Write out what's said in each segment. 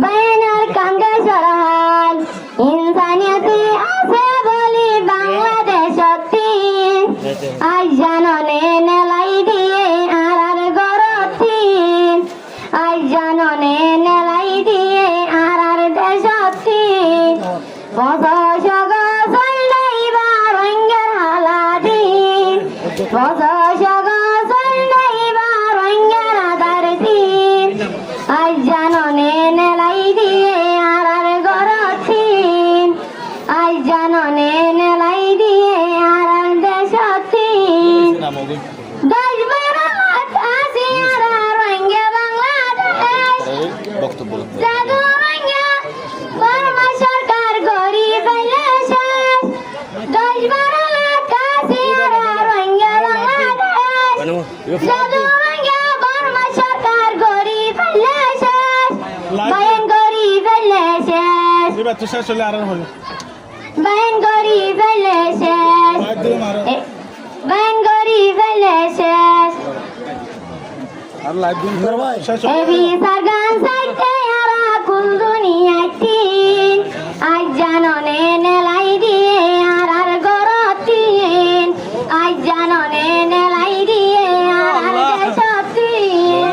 বায়ানের কাঙ্গে সরহাল ইনসানিয়তি আছে বলি বাংলাদেশ শক্তি আজ জাননে নেলাই দিয়ে আর গরতি আজ জাননে নেলাই দিয়ে আর দেশতি বসগ সন্ডাইবা রঙ্গের হালাদি বসগ সন্ডাইবা রঙ্গের আদারতি আজ জাননে নেলাই দিয়ে আর গরতি আজ জাননে নেলাই দিয়ে আর দেশতি দশ বারো লাখ আসি আর রঙ্গে বাংলাদেশ জাদু রঙ্গে বর্মা সরকার গরিব শেষ দশ বারো লাখ আসি আর রঙ্গে বাংলাদেশ জাদু রঙ্গে বর্মা সরকার গরিব শেষ বায়ান গরিব শেষ বায়ান গরিব শেষ বায়ান গরিব শেষ এবি সারগান সাইতে আরা কুল দুনিয়াতিন আজ জাননে নেলাই দিয়ে আর গরতিন আজ জাননে নেলাই দিয়ে আর দেশতিন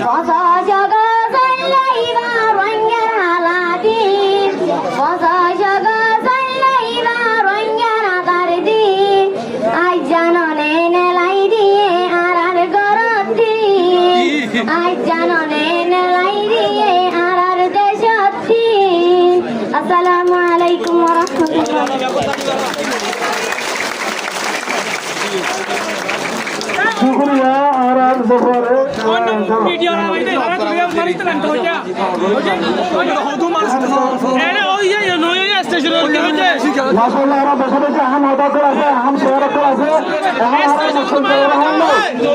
বস জগ সল্লাইবা রঙ্গের হালাদিন বস জগ সল্লাইবা রঙ্গের আদারদিন আজ জাননে নেলাই দিয়ে আর গরতিন আজ জাননে নেলাই দিয়ে আর দেশতি আসসালামু আলাইকুম ওয়া শুক্রিয়া আর জফরে ভিডিও না হইতে ভারত মারিতে না তো এটা হদু মানুষ এনে ওই যে নয় স্টেশন হইতে মাশাআল্লাহ আর বসে আহম আদা করে আছে আহম শেয়ার করে আছে আমাদের মুসলমান রহমান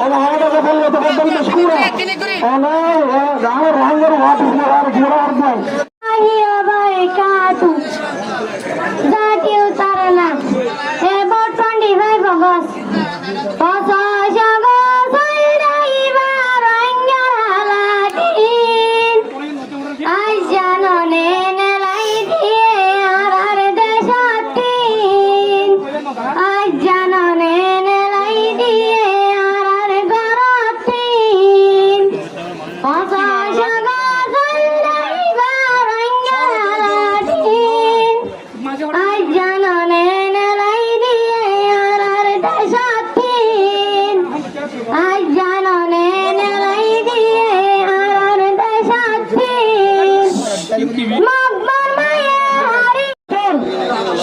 আল্লাহ আমাদের বলে তো বদল মশকুরা আনা রাম রঙ্গের ওয়াফিস না আর ঘোড়া আর নাই আহিয়া বারাকাতু জাতীয় তারানা এবার 25 অগস্ট আজ জাননে নেলাই দিয়ে আর দেশতিন আজ জাননে নেলাই দিয়ে আর গরতিন আজ জাননে নেলাই দিয়ে আর দেশতিন আজ জাননে নেলাই দিয়ে আর দেশতিন মকবর মায়া হারি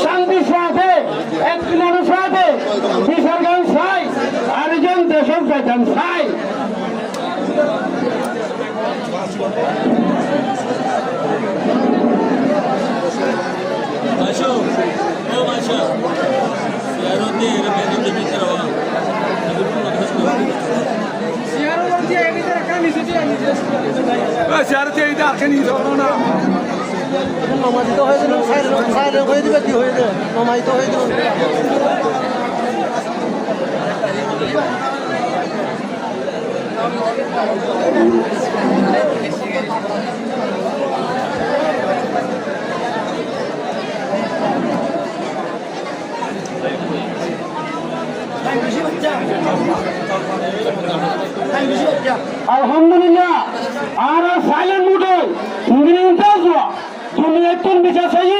শান্তির সাথে এক মানুষ সাথে কিশোরগঞ্জ চাই আরেকজন দেশের পেতেন চাই নমাজিত হয়ে গেল সাইড হয়ে দিবে কি হয়ে যাবে নমাজিত হয়ে গেল আলহামদুলিল্লাহ আর সাইলেন্ট মুডে তুমি একটু বিচার চাই